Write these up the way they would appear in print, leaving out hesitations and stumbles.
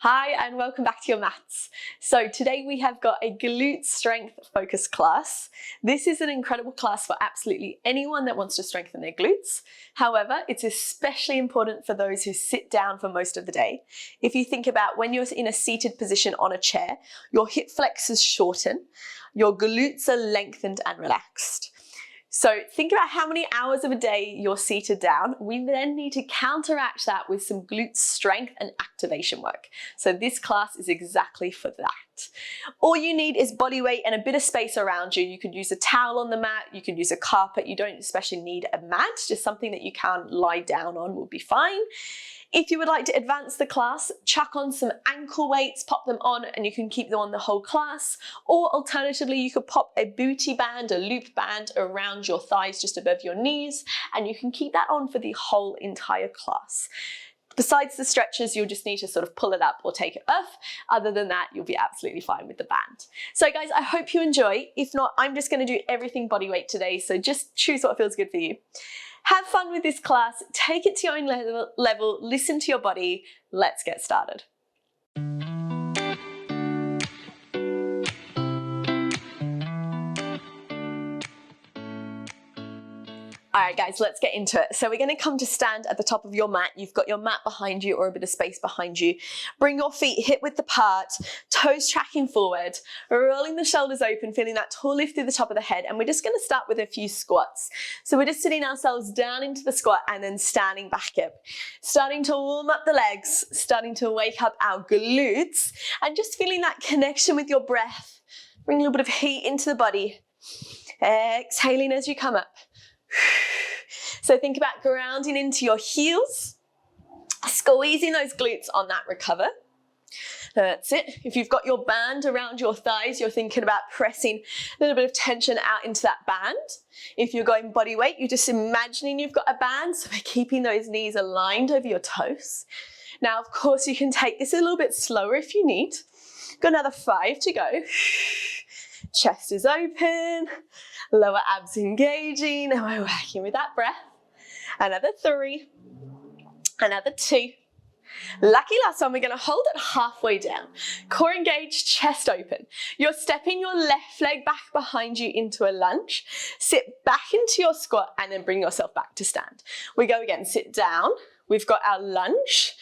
Hi and welcome back to your mats. So today we have got a glute strength focused class. This is an incredible class for absolutely anyone that wants to strengthen their glutes. However, it's especially important for those who sit down for most of the day. If you think about when you're in a seated position on a chair, your hip flexors shorten, your glutes are lengthened and relaxed. So think about how many hours of a day you're seated down. We then need to counteract that with some glute strength and activation work. So this class is exactly for that. All you need is body weight and a bit of space around you. You could use a towel on the mat, you could use a carpet. You don't especially need a mat, just something that you can lie down on will be fine. If you would like to advance the class, chuck on some ankle weights, pop them on, and you can keep them on the whole class. Or alternatively, you could pop a booty band, a loop band around your thighs just above your knees, and you can keep that on for the whole entire class. Besides the stretches, you'll just need to sort of pull it up or take it off. Other than that, you'll be absolutely fine with the band. So guys, I hope you enjoy. If not, I'm just going to do everything body weight today, so just choose what feels good for you. Have fun with this class, take it to your own level, listen to your body. Let's get started. All right guys, let's get into it. So we're going to come to stand at the top of your mat. You've got your mat behind you or a bit of space behind you. Bring your feet hip width apart, toes tracking forward, rolling the shoulders open, feeling that tall lift through the top of the head. And we're just going to start with a few squats. So we're just sitting ourselves down into the squat and then standing back up. Starting to warm up the legs, starting to wake up our glutes and just feeling that connection with your breath. Bring a little bit of heat into the body. Exhaling as you come up. So think about grounding into your heels, squeezing those glutes on that recover. That's it. If you've got your band around your thighs, you're thinking about pressing a little bit of tension out into that band. If you're going body weight, you're just imagining you've got a band, so we're keeping those knees aligned over your toes. Now, of course, you can take this a little bit slower if you need. Got another 5 to go. Chest is open. Lower abs engaging, and we're working with that breath. Another 3, another 2. Lucky last one, we're going to hold it halfway down. Core engaged, chest open. You're stepping your left leg back behind you into a lunge. Sit back into your squat and then bring yourself back to stand. We go again, sit down. We've got our lunge.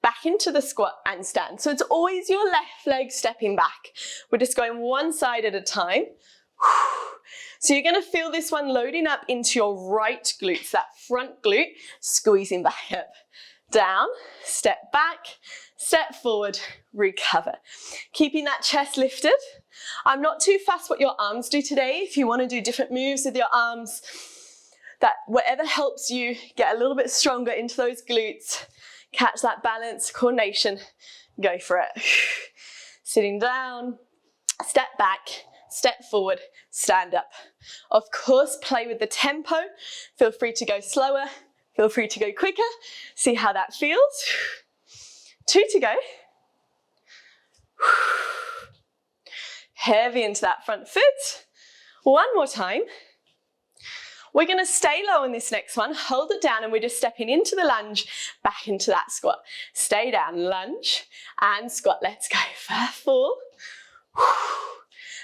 Back into the squat and stand. So it's always your left leg stepping back. We're just going one side at a time. So you're going to feel this one loading up into your right glutes, that front glute, squeezing back up. Down, step back, step forward, recover. Keeping that chest lifted. I'm not too fussed what your arms do today. If you want to do different moves with your arms, that whatever helps you get a little bit stronger into those glutes, catch that balance, coordination, go for it. Sitting down, step back, step forward, stand up. Of course, play with the tempo. Feel free to go slower, feel free to go quicker. See how that feels. 2 to go. Heavy into that front foot. One more time. We're going to stay low in this next one, hold it down, and we're just stepping into the lunge, back into that squat. Stay down, lunge, and squat. Let's go for 4.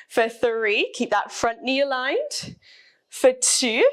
For 3, keep that front knee aligned. For 2,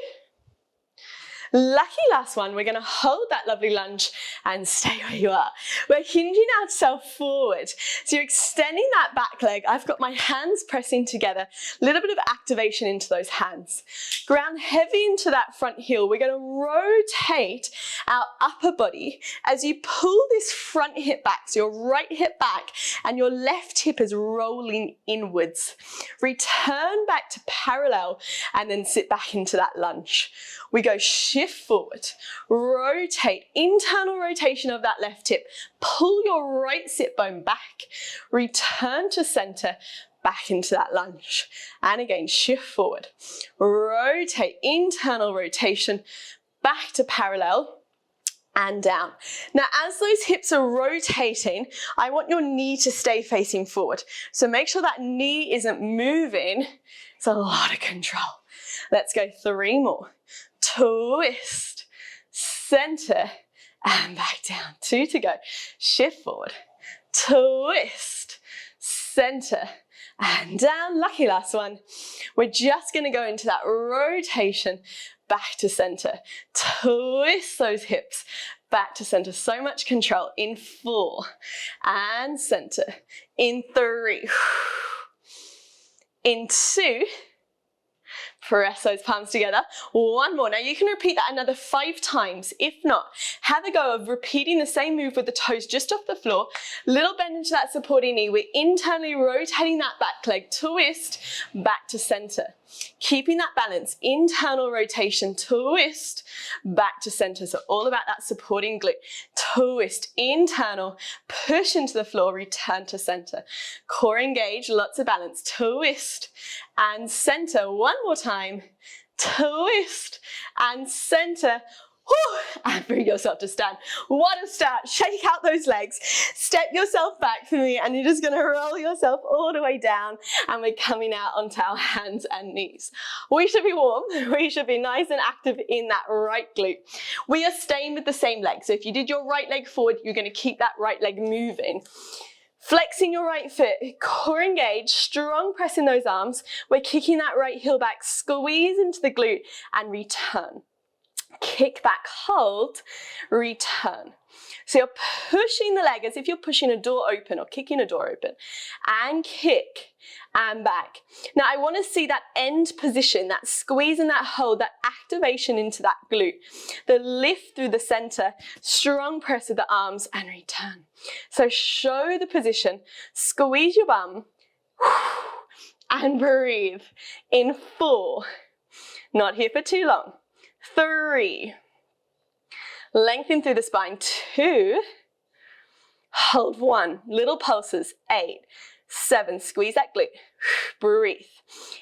lucky last one, we're going to hold that lovely lunge and stay where you are. We're hinging ourselves forward. So you're extending that back leg. I've got my hands pressing together. A little bit of activation into those hands. Ground heavy into that front heel. We're going to rotate our upper body as you pull this front hip back. So your right hip back and your left hip is rolling inwards. Return back to parallel and then sit back into that lunge. We go shift forward, rotate, internal rotation of that left hip, pull your right sit bone back, return to center, back into that lunge. And again, shift forward, rotate, internal rotation, back to parallel, and down. Now, as those hips are rotating, I want your knee to stay facing forward. So make sure that knee isn't moving. It's a lot of control. Let's go 3 more. Twist, center, and back down. 2 to go. Shift forward, twist, center, and down. Lucky last one. We're just going to go into that rotation, back to center. Twist those hips, back to center. So much control in 4, and center. In 3, in 2, press those palms together. 1 more. Now you can repeat that another 5 times. If not, have a go of repeating the same move with the toes just off the floor. Little bend into that supporting knee. We're internally rotating that back leg. Twist, back to center. Keeping that balance, internal rotation, twist, back to center. So all about that supporting glute. Twist, internal, push into the floor, return to center. Core engaged, lots of balance. Twist and center. 1 more time. Twist and center. And bring yourself to stand. What a start. Shake out those legs. Step yourself back for me, and you're just going to roll yourself all the way down, and we're coming out onto our hands and knees. We should be warm. We should be nice and active in that right glute. We are staying with the same leg. So if you did your right leg forward, you're going to keep that right leg moving. Flexing your right foot, core engaged, strong press in those arms. We're kicking that right heel back, squeeze into the glute, and return. Kick back, hold, return. So you're pushing the leg as if you're pushing a door open or kicking a door open, and kick and back. Now I want to see that end position, that squeeze and that hold, that activation into that glute, the lift through the center, strong press of the arms, and return. So show the position, squeeze your bum, and breathe in 4. Not here for too long. 3, lengthen through the spine. 2, hold. 1, little pulses. 8, 7, squeeze that glute. Breathe.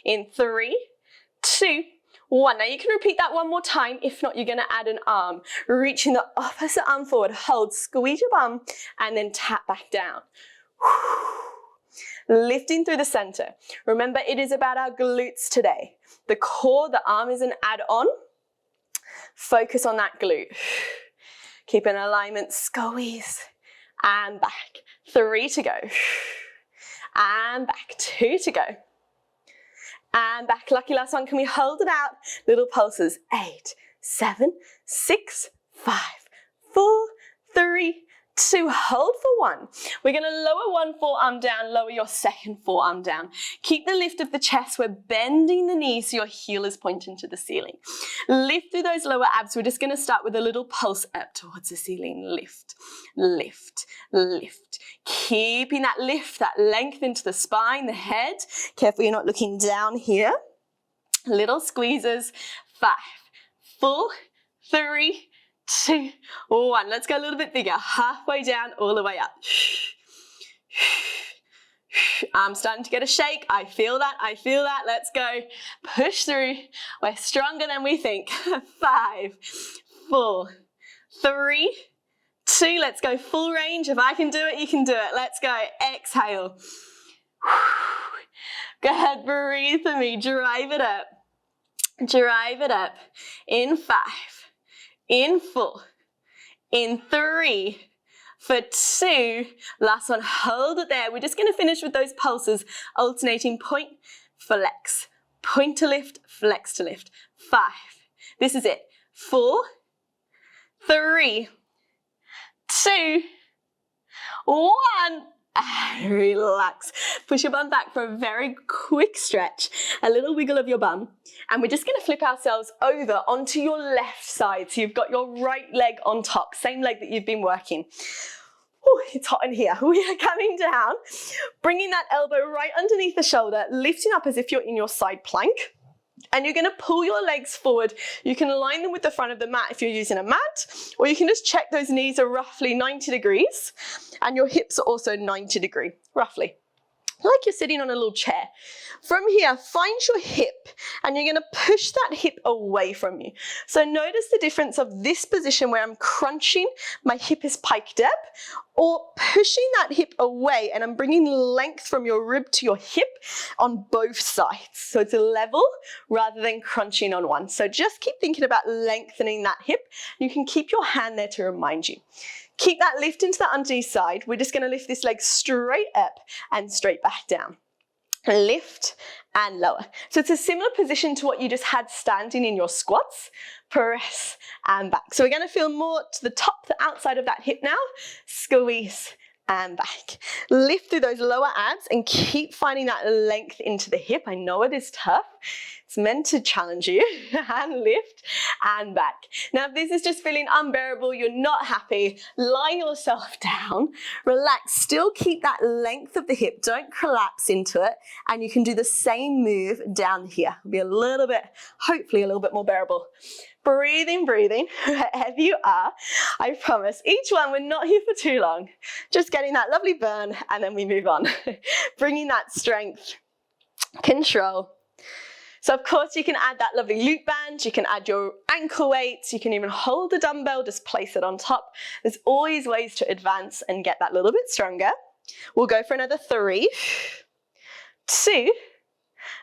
In 3, 2, 1. Now you can repeat that 1 more time. If not, you're going to add an arm. Reaching the opposite arm forward. Hold, squeeze your bum, and then tap back down. Lifting through the center. Remember, it is about our glutes today. The core, the arm is an add-on. Focus on that glute. Keep an alignment, squeeze, and back. 3 to go. And back. 2 to go. And back. Lucky last one. Can we hold it out? Little pulses. 8, 7, 6, 5, 4, 3, 2, hold for 1. We're going to lower one forearm down, lower your second forearm down. Keep the lift of the chest. We're bending the knees so your heel is pointing to the ceiling. Lift through those lower abs. We're just going to start with a little pulse up towards the ceiling. Lift, lift, lift. Keeping that lift, that length into the spine, the head. Careful you're not looking down here. Little squeezes. 5, 4, 3, 2, 1. Let's go a little bit bigger. Halfway down, all the way up. I'm starting to get a shake. I feel that. I feel that. Let's go. Push through. We're stronger than we think. 5, 4, 3, 2. Let's go full range. If I can do it, you can do it. Let's go. Exhale. Go ahead, breathe for me. Drive it up. Drive it up. In 5. In 4, in 3, for 2, last one, hold it there. We're just going to finish with those pulses, alternating point, flex, point to lift, flex to lift. 5, this is it. 4, 3, 2, 1. And relax. Push your bum back for a very quick stretch, a little wiggle of your bum, and we're just going to flip ourselves over onto your left side. So you've got your right leg on top, same leg that you've been working. Oh, it's hot in here. We are coming down, bringing that elbow right underneath the shoulder, lifting up as if you're in your side plank. And you're going to pull your legs forward. You can align them with the front of the mat if you're using a mat, or you can just check those knees are roughly 90 degrees and your hips are also 90 degree, roughly. Like you're sitting on a little chair. From here, find your hip and you're going to push that hip away from you. So notice the difference of this position where I'm crunching, my hip is piked up, or pushing that hip away and I'm bringing length from your rib to your hip on both sides. So it's a level rather than crunching on one. So just keep thinking about lengthening that hip. You can keep your hand there to remind you. Keep that lift into the underneath side. We're just gonna lift this leg straight up and straight back down. Lift and lower. So it's a similar position to what you just had standing in your squats. Press and back. So we're going to feel more to the top, the outside of that hip now. Squeeze and back. Lift through those lower abs and keep finding that length into the hip. I know it is tough. It's meant to challenge you. And lift and back. Now if this is just feeling unbearable, you're not happy, lie yourself down, relax, still keep that length of the hip, don't collapse into it, and you can do the same move down here. It'll be a little bit, hopefully a little bit more bearable. Breathing, wherever you are. I promise, each one, we're not here for too long. Just getting that lovely burn, and then we move on. Bringing that strength, control. So of course you can add that lovely loop band, you can add your ankle weights, you can even hold the dumbbell, just place it on top. There's always ways to advance and get that little bit stronger. We'll go for another 3, 2,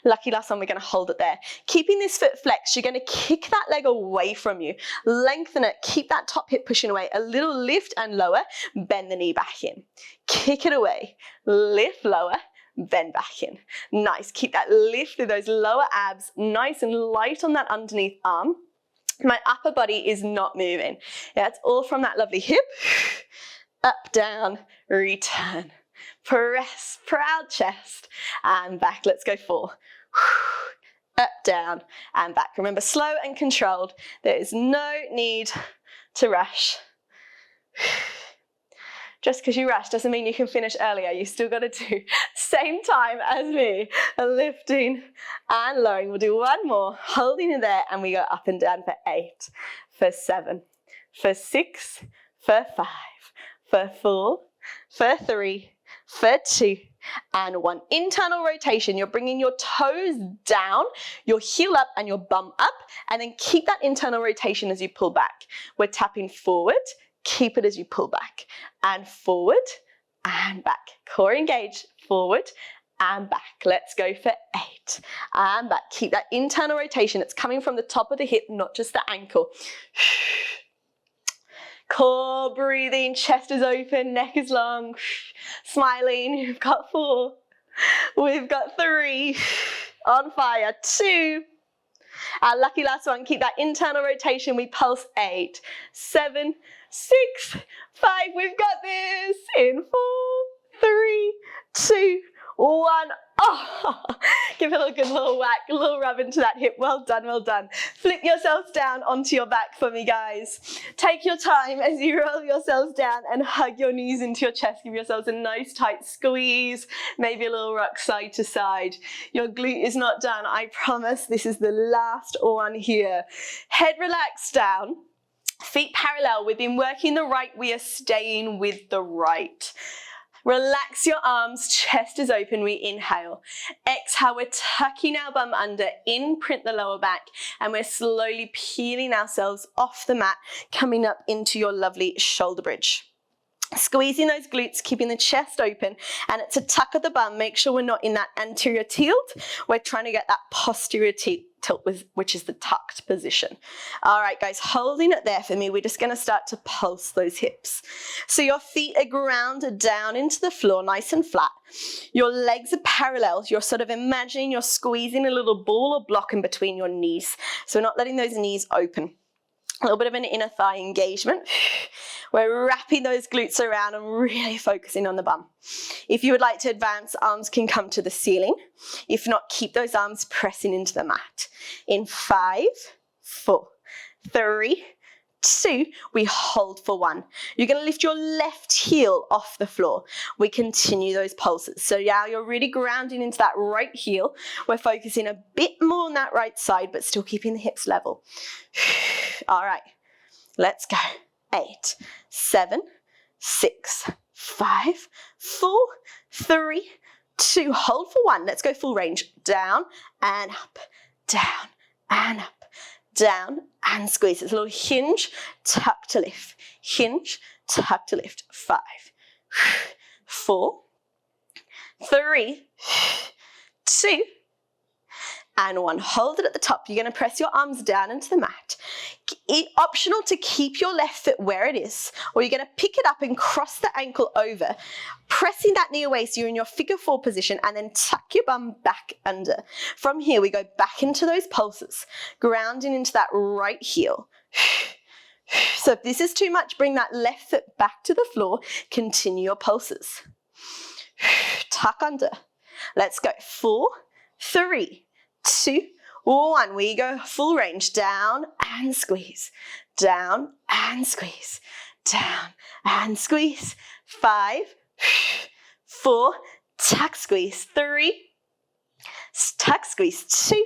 lucky last one, we're going to hold it there. Keeping this foot flexed, you're going to kick that leg away from you. Lengthen it, keep that top hip pushing away. A little lift and lower, bend the knee back in. Kick it away, lift lower, bend back in. Nice, keep that lift through those lower abs, nice and light on that underneath arm. My upper body is not moving. Yeah, it's all from that lovely hip. Up, down, return. Press, proud chest, and back. Let's go 4. Up, down, and back. Remember, slow and controlled. There is no need to rush. Just because you rush doesn't mean you can finish earlier. You still got to do same time as me. Lifting and lowering. We'll do one more. Holding it there, and we go up and down for 8, for 7, for 6, for 5, for 4, for 3, for 2, and 1. Internal rotation. You're bringing your toes down, your heel up, and your bum up, and then keep that internal rotation as you pull back. We're tapping forward. Keep it as you pull back, and forward and back. Core engaged, forward and back. Let's go for 8 and back. Keep that internal rotation. It's coming from the top of the hip, not just the ankle. Core breathing, chest is open, neck is long, smiling. We've got 4, we've got 3, on fire, 2. Our lucky last one, keep that internal rotation. We pulse 8, 7, 6, 5. We've got this in 4, 3, 2, 1. Oh, give it a good little whack, a little rub into that hip. Well done, well done. Flip yourselves down onto your back for me, guys. Take your time as you roll yourselves down and hug your knees into your chest. Give yourselves a nice tight squeeze, maybe a little rock side to side. Your glute is not done, I promise. This is the last one here. Head relaxed down. Feet parallel. We've been working the right. We are staying with the right. Relax your arms, chest is open, we inhale. Exhale, we're tucking our bum under, imprint the lower back, and we're slowly peeling ourselves off the mat, coming up into your lovely shoulder bridge. Squeezing those glutes, keeping the chest open, and it's a tuck of the bum. Make sure we're not in that anterior tilt. We're trying to get that posterior tilt, which is the tucked position. All right, guys, holding it there for me. We're just going to start to pulse those hips. So your feet are grounded down into the floor, nice and flat. Your legs are parallel. You're sort of imagining you're squeezing a little ball or block in between your knees. So we're not letting those knees open. A little bit of an inner thigh engagement. We're wrapping those glutes around and really focusing on the bum. If you would like to advance, arms can come to the ceiling. If not, keep those arms pressing into the mat. In 5, 4, 3, 2, we hold for 1. You're going to lift your left heel off the floor. We continue those pulses. So now you're really grounding into that right heel. We're focusing a bit more on that right side, but still keeping the hips level. All right, let's go. 8, 7, 6, 5, 4, 3, 2. Hold for 1. Let's go full range. Down and up, down and up, down and squeeze. It's a little hinge, tuck to lift. Hinge, tuck to lift. 5, 4, 3, 2, and 1. Hold it at the top. You're going to press your arms down into the mat. Optional to keep your left foot where it is, or you're going to pick it up and cross the ankle over, pressing that knee away so you're in your figure 4 position, and then tuck your bum back under. From here, we go back into those pulses, grounding into that right heel. So if this is too much, bring that left foot back to the floor, continue your pulses. Tuck under. Let's go. 4, 3, 2, 1. We go full range. Down and squeeze. Down and squeeze. Down and squeeze. 5, 4, tuck, squeeze. 3, tuck, squeeze. 2.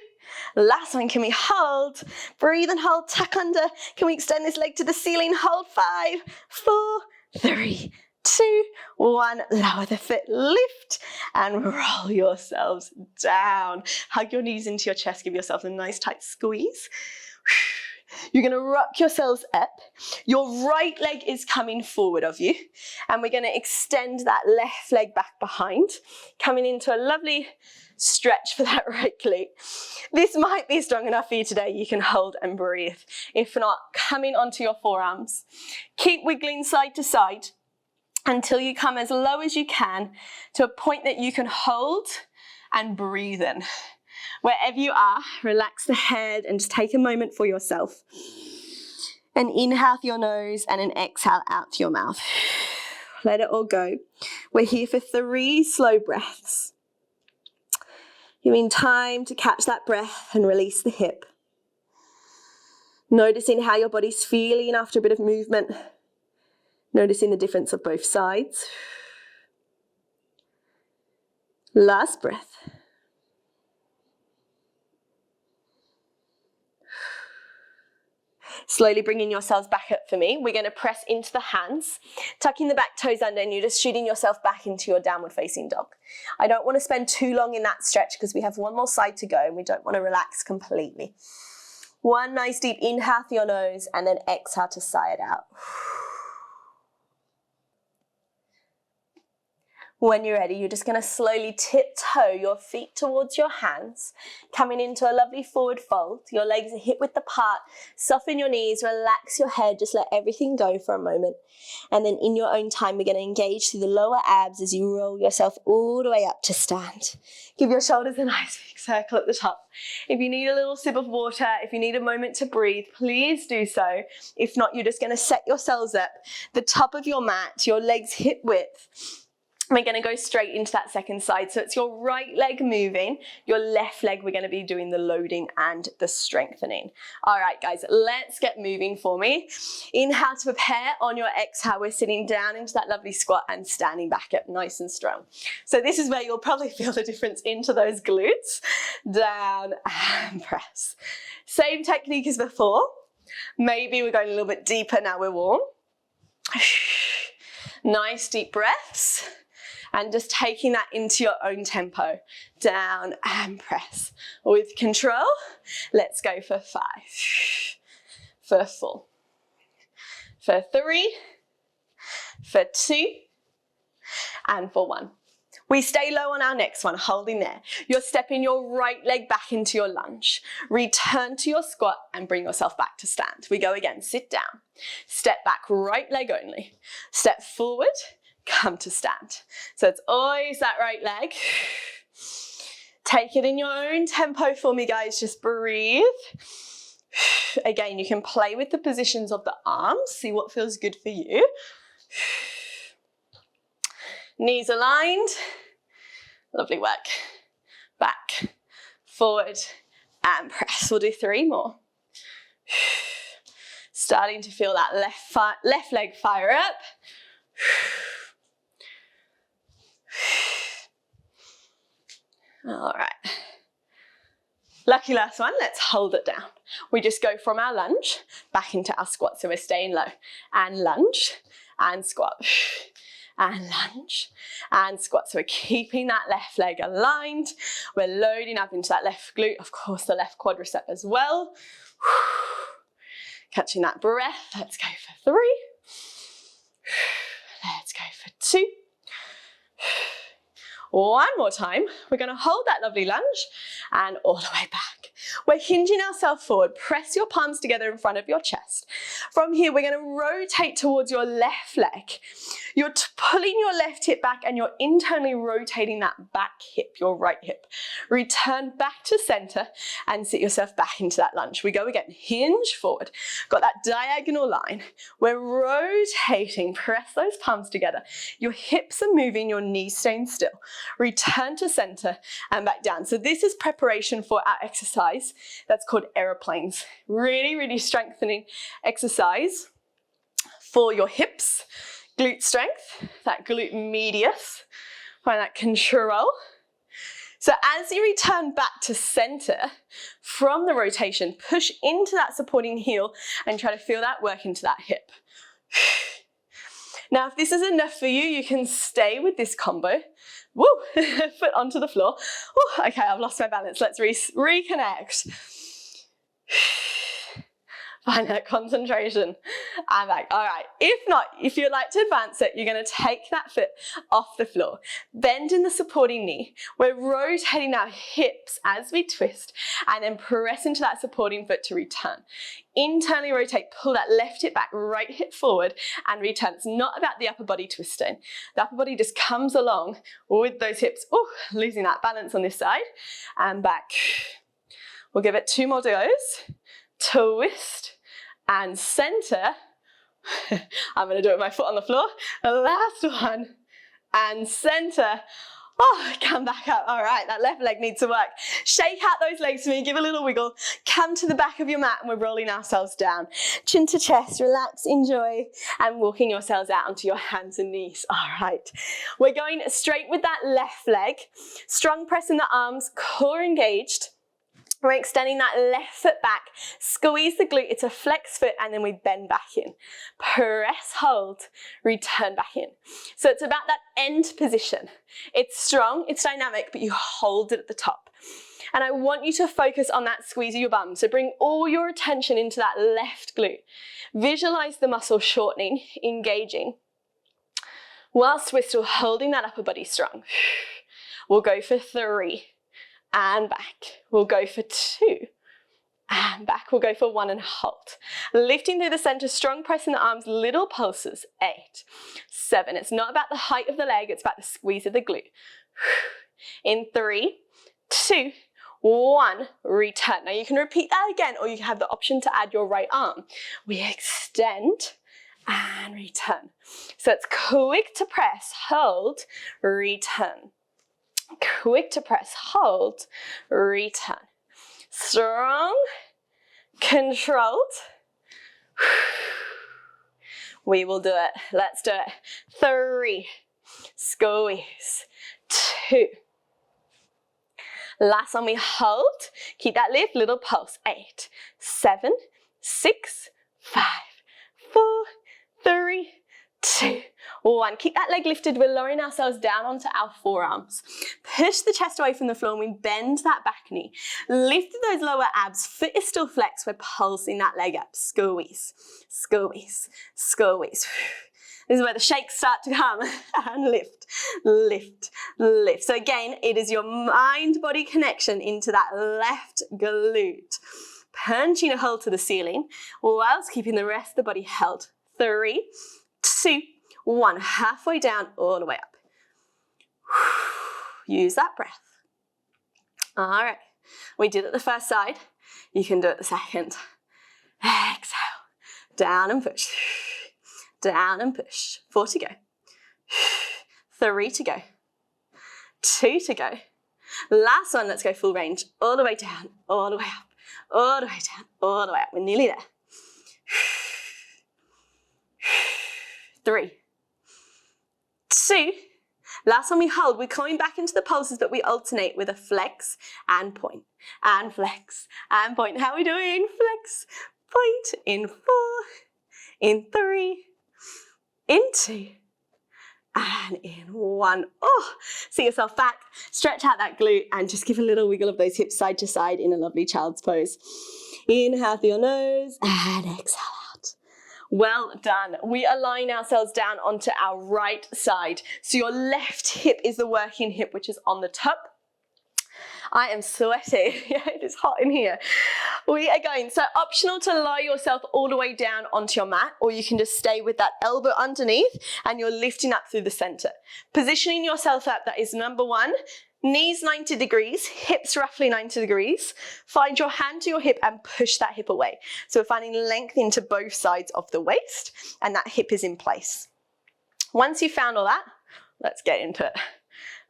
Last one, can we hold? Breathe and hold, tuck under. Can we extend this leg to the ceiling? Hold. 5, 4, 3, 2, 1. Lower the foot, lift, and roll yourselves down. Hug your knees into your chest, give yourself a nice tight squeeze. You're going to rock yourselves up. Your right leg is coming forward of you, and we're going to extend that left leg back behind, coming into a lovely stretch for that right glute. This might be strong enough for you today. You can hold and breathe. If not, coming onto your forearms. Keep wiggling side to side until you come as low as you can to a point that you can hold and breathe in. Wherever you are, relax the head and just take a moment for yourself. An inhale through your nose and an exhale out through your mouth. Let it all go. We're here for 3 slow breaths. Giving time to catch that breath and release the hip. Noticing how your body's feeling after a bit of movement. Noticing the difference of both sides. Last breath. Slowly bringing yourselves back up for me. We're going to press into the hands, tucking the back toes under, and you're just shooting yourself back into your downward facing dog. I don't want to spend too long in that stretch because we have one more side to go and we don't want to relax completely. One nice deep inhale through your nose and then exhale to sigh it out. When you're ready, you're just going to slowly tiptoe your feet towards your hands, coming into a lovely forward fold. Your legs are hip width apart. Soften your knees, relax your head, just let everything go for a moment. And then in your own time, we're going to engage through the lower abs as you roll yourself all the way up to stand. Give your shoulders a nice big circle at the top. If you need a little sip of water, if you need a moment to breathe, please do so. If not, you're just going to set yourselves up, the top of your mat, your legs hip width. We're going to go straight into that second side. So it's your right leg moving, your left leg, we're going to be doing the loading and the strengthening. All right, guys, let's get moving for me. Inhale to prepare. On your exhale, we're sitting down into that lovely squat and standing back up nice and strong. So this is where you'll probably feel the difference into those glutes. Down and press. Same technique as before. Maybe we're going a little bit deeper now we're warm. Nice deep breaths. And just taking that into your own tempo. Down and press. With control, let's go for 5, for 4, for 3, for 2, and for 1. We stay low on our next one, holding there. You're stepping your right leg back into your lunge. Return to your squat and bring yourself back to stand. We go again, sit down. Step back, right leg only. Step forward. Come to stand. So it's always that right leg. Take it in your own tempo for me, guys. Just breathe. Again, you can play with the positions of the arms. See what feels good for you. Knees aligned. Lovely work. Back, forward, and press. We'll do 3 more. Starting to feel that left leg fire up. All right. Lucky last one, let's hold it down. We just go from our lunge back into our squat. So we're staying low and lunge and squat and lunge and squat. So we're keeping that left leg aligned. We're loading up into that left glute, of course, the left quadricep as well. Catching that breath. Let's go for 3. Let's go for 2. One more time. We're going to hold that lovely lunge and all the way back. We're hinging ourselves forward. Press your palms together in front of your chest. From here, we're going to rotate towards your left leg. You're pulling your left hip back and you're internally rotating that back hip, your right hip. Return back to center and sit yourself back into that lunge. We go again, hinge forward. Got that diagonal line. We're rotating, press those palms together. Your hips are moving, your knees staying still. Return to center and back down. So this is preparation for our exercise that's called aeroplanes. Really, really strengthening exercise for your hips, glute strength, that glute medius, find that control. So as you return back to center from the rotation, push into that supporting heel and try to feel that work into that hip. Now, if this is enough for you, you can stay with this combo. Woo, foot onto the floor. Woo, okay, I've lost my balance. Let's reconnect. Find that concentration. I'm back. All right. If not, if you'd like to advance it, you're going to take that foot off the floor. Bend in the supporting knee. We're rotating our hips as we twist and then press into that supporting foot to return. Internally rotate, pull that left hip back, right hip forward and return. It's not about the upper body twisting. The upper body just comes along with those hips. Oh, losing that balance on this side and back. We'll give it 2 more goes. Twist and center. I'm going to do it with my foot on the floor. The last one and center. Oh, come back up. All right, that left leg needs to work. Shake out those legs for me. Give a little wiggle. Come to the back of your mat and we're rolling ourselves down. Chin to chest, relax, enjoy, and walking yourselves out onto your hands and knees. All right. We're going straight with that left leg. Strong press in the arms, core engaged. We're extending that left foot back, squeeze the glute, it's a flex foot, and then we bend back in. Press, hold, return back in. So it's about that end position. It's strong, it's dynamic, but you hold it at the top. And I want you to focus on that squeeze of your bum. So bring all your attention into that left glute. Visualize the muscle shortening, engaging, whilst we're still holding that upper body strong. We'll go for 3. And back. We'll go for 2 and back. We'll go for 1 and hold. Lifting through the center, strong press in the arms, little pulses. 8, 7. It's not about the height of the leg, it's about the squeeze of the glute. In 3, 2, 1, return. Now you can repeat that again or you have the option to add your right arm. We extend and return. So it's quick to press, hold, return. Quick to press, hold, return. Strong, controlled. We will do it. Let's do it. 3, squeeze, 2. Last one we hold. Keep that lift, little pulse. 8, 7, 6, 5, 4, 3, 2, 1. Keep that leg lifted. We're lowering ourselves down onto our forearms. Push the chest away from the floor and we bend that back knee. Lift those lower abs. Foot is still flexed. We're pulsing that leg up. Squeeze, squeeze, squeeze. This is where the shakes start to come. And lift, lift, lift. So again, it is your mind-body connection into that left glute. Punching a hole to the ceiling whilst keeping the rest of the body held. 3, 2, 1. Halfway down, all the way up. Use that breath. All right. We did it the first side. You can do it the second. Exhale. Down and push. Down and push. 4 to go. 3 to go. 2 to go. Last one, let's go full range. All the way down, all the way up, all the way down, all the way up. We're nearly there. 3, 2. Last one we hold, we're coming back into the pulses, but we alternate with a flex and point, and flex and point. How are we doing? Flex, point, in 4, in 3, in 2, and in 1. Oh, see yourself back, stretch out that glute, and just give a little wiggle of those hips side to side in a lovely child's pose. Inhale through your nose, and exhale out. Well done. We align ourselves down onto our right side. So your left hip is the working hip, which is on the top. I am sweating. Yeah, it is hot in here. We are going, so optional to lower yourself all the way down onto your mat, or you can just stay with that elbow underneath and you're lifting up through the center. Positioning yourself up, that is number one. Knees 90 degrees, hips roughly 90 degrees. Find your hand to your hip and push that hip away. So we're finding length into both sides of the waist and that hip is in place. Once you've found all that, let's get into it.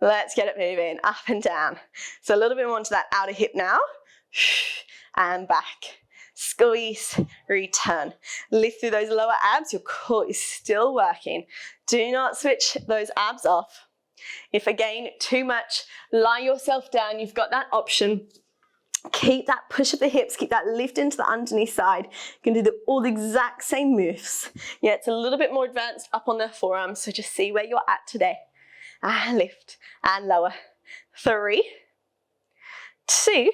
Let's get it moving up and down. So a little bit more into that outer hip now. And back. Squeeze, return. Lift through those lower abs. Your core is still working. Do not switch those abs off. If again, too much, lie yourself down. You've got that option. Keep that push of the hips, keep that lift into the underneath side. You can do all the exact same moves. Yeah, it's a little bit more advanced up on the forearms, so just see where you're at today. And lift and lower. 3, 2,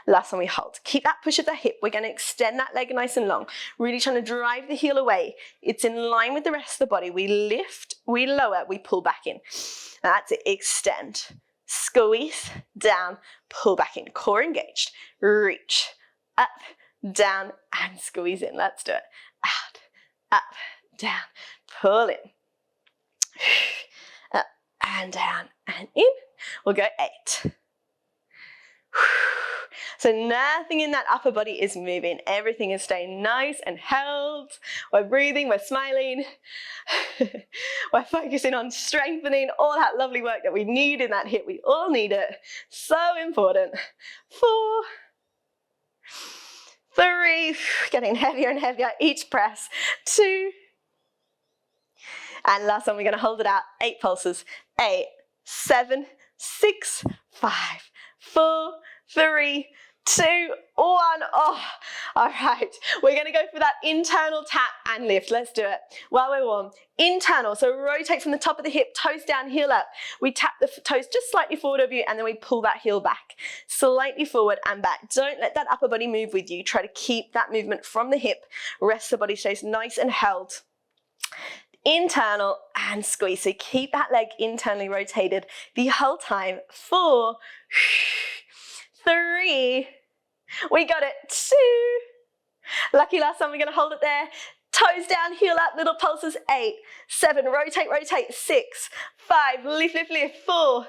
last one we hold. Keep that push of the hip. We're going to extend that leg nice and long. Really trying to drive the heel away. It's in line with the rest of the body. We lift, we lower, we pull back in. That's it. Extend. Squeeze, down, pull back in. Core engaged. Reach, up, down, and squeeze in. Let's do it. Out, up, down, pull in. Up and down and in. We'll go 8. So nothing in that upper body is moving. Everything is staying nice and held. We're breathing, we're smiling. We're focusing on strengthening all that lovely work that we need in that hip. We all need it. So important. 4, 3, getting heavier and heavier each press. 2, and last one, we're going to hold it out. 8 pulses. 8, 7, 6, 5, 4, 3, 2, 1. Oh, all right. We're going to go for that internal tap and lift. Let's do it while we're warm. Internal, so rotate from the top of the hip, toes down, heel up. We tap the toes just slightly forward of you and then we pull that heel back. Slightly forward and back. Don't let that upper body move with you. Try to keep that movement from the hip. Rest of the body stays nice and held. Internal and squeeze. So keep that leg internally rotated the whole time. 4, 3, we got it. 2, lucky last time, we're going to hold it there. Toes down, heel up, little pulses. 8, 7, rotate, rotate. 6, 5, lift, lift, lift. 4,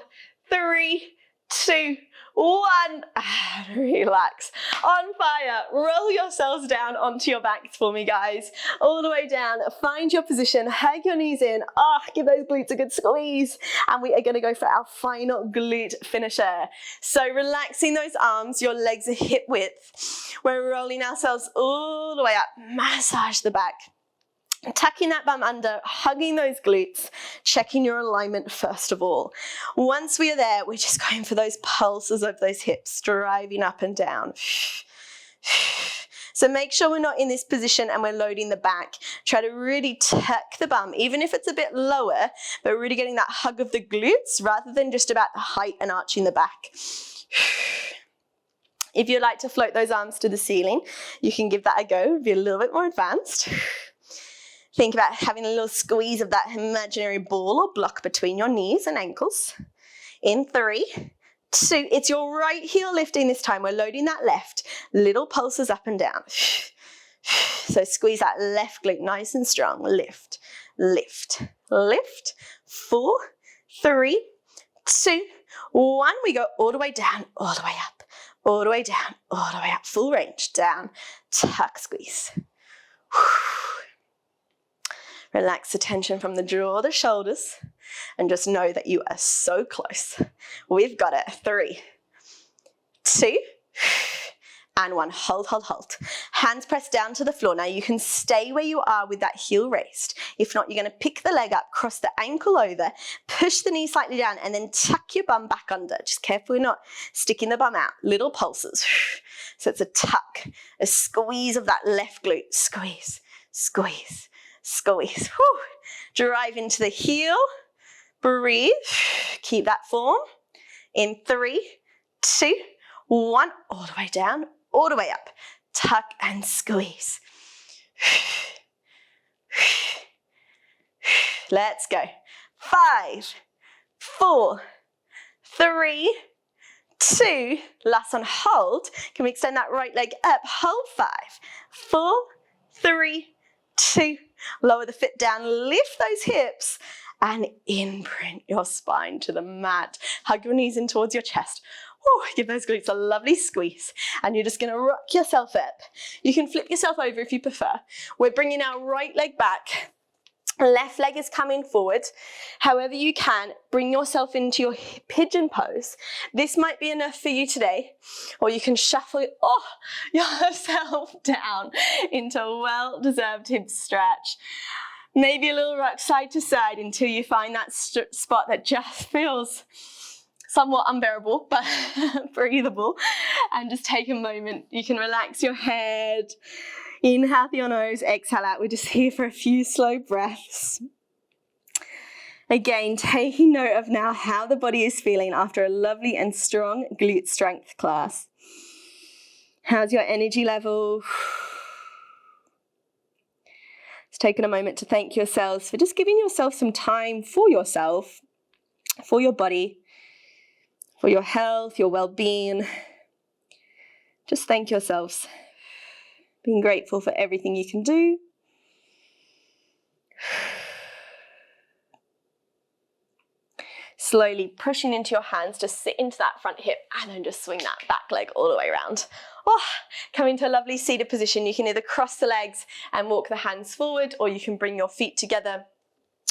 3, 2, 1, and relax. On fire, roll yourselves down onto your backs for me, guys. All the way down, find your position, hug your knees in. Oh, give those glutes a good squeeze. And we are gonna go for our final glute finisher. So relaxing those arms, your legs are hip width. We're rolling ourselves all the way up, massage the back. Tucking that bum under, hugging those glutes, checking your alignment first of all. Once we are there, we're just going for those pulses of those hips, driving up and down. So make sure we're not in this position and we're loading the back. Try to really tuck the bum, even if it's a bit lower, but really getting that hug of the glutes rather than just about the height and arching the back. If you'd like to float those arms to the ceiling, you can give that a go, be a little bit more advanced. Think about having a little squeeze of that imaginary ball or block between your knees and ankles. In 3, 2, it's your right heel lifting this time. We're loading that left. Little pulses up and down. So squeeze that left glute nice and strong. Lift, lift, lift. 4, 3, 2, 1. We go all the way down, all the way up, all the way down, all the way up. Full range. Down, tuck, squeeze. Relax the tension from the jaw, the shoulders, and just know that you are so close. We've got it. 3, 2, and 1. Hold, hold, hold. Hands pressed down to the floor. Now you can stay where you are with that heel raised. If not, you're going to pick the leg up, cross the ankle over, push the knee slightly down, and then tuck your bum back under. Just careful you're not sticking the bum out. Little pulses. So it's a tuck, a squeeze of that left glute. Squeeze, squeeze, squeeze. Whew. Drive into the heel. Breathe. Keep that form. In 3, 2, 1. All the way down, all the way up. Tuck and squeeze. Let's go. 5, 4, 3, 2, last one, hold. Can we extend that right leg up? Hold 5, 4, 3, 2, lower the foot down, lift those hips and imprint your spine to the mat. Hug your knees in towards your chest. Whew, give those glutes a lovely squeeze and you're just going to rock yourself up. You can flip yourself over if you prefer. We're bringing our right leg back. Left leg is coming forward. However you can, bring yourself into your pigeon pose. This might be enough for you today, or you can shuffle yourself down into a well-deserved hip stretch. Maybe a little rock side to side until you find that spot that just feels somewhat unbearable, but breathable. And just take a moment. You can relax your head. Inhale through your nose, exhale out. We're just here for a few slow breaths. Again, taking note of now how the body is feeling after a lovely and strong glute strength class. How's your energy level? Just taking a moment to thank yourselves for just giving yourself some time for yourself, for your body, for your health, your well-being. Just thank yourselves. Being grateful for everything you can do. Slowly pushing into your hands, just sit into that front hip and then just swing that back leg all the way around. Oh, coming to a lovely seated position. You can either cross the legs and walk the hands forward, or you can bring your feet together,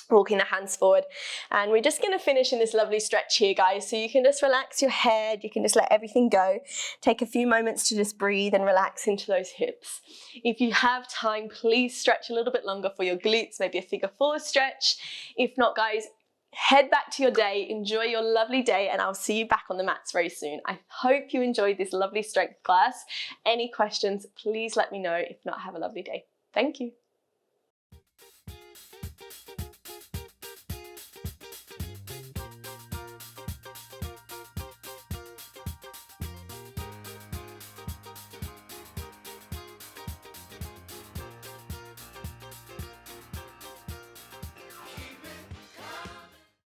walking the hands forward. And we're just going to finish in this lovely stretch here, guys. So you can just relax your head. You can just let everything go. Take a few moments to just breathe and relax into those hips. If you have time, please stretch a little bit longer for your glutes, maybe a figure 4 stretch. If not, guys, head back to your day, enjoy your lovely day, and I'll see you back on the mats very soon. I hope you enjoyed this lovely strength class. Any questions, please let me know. If not, have a lovely day. Thank you.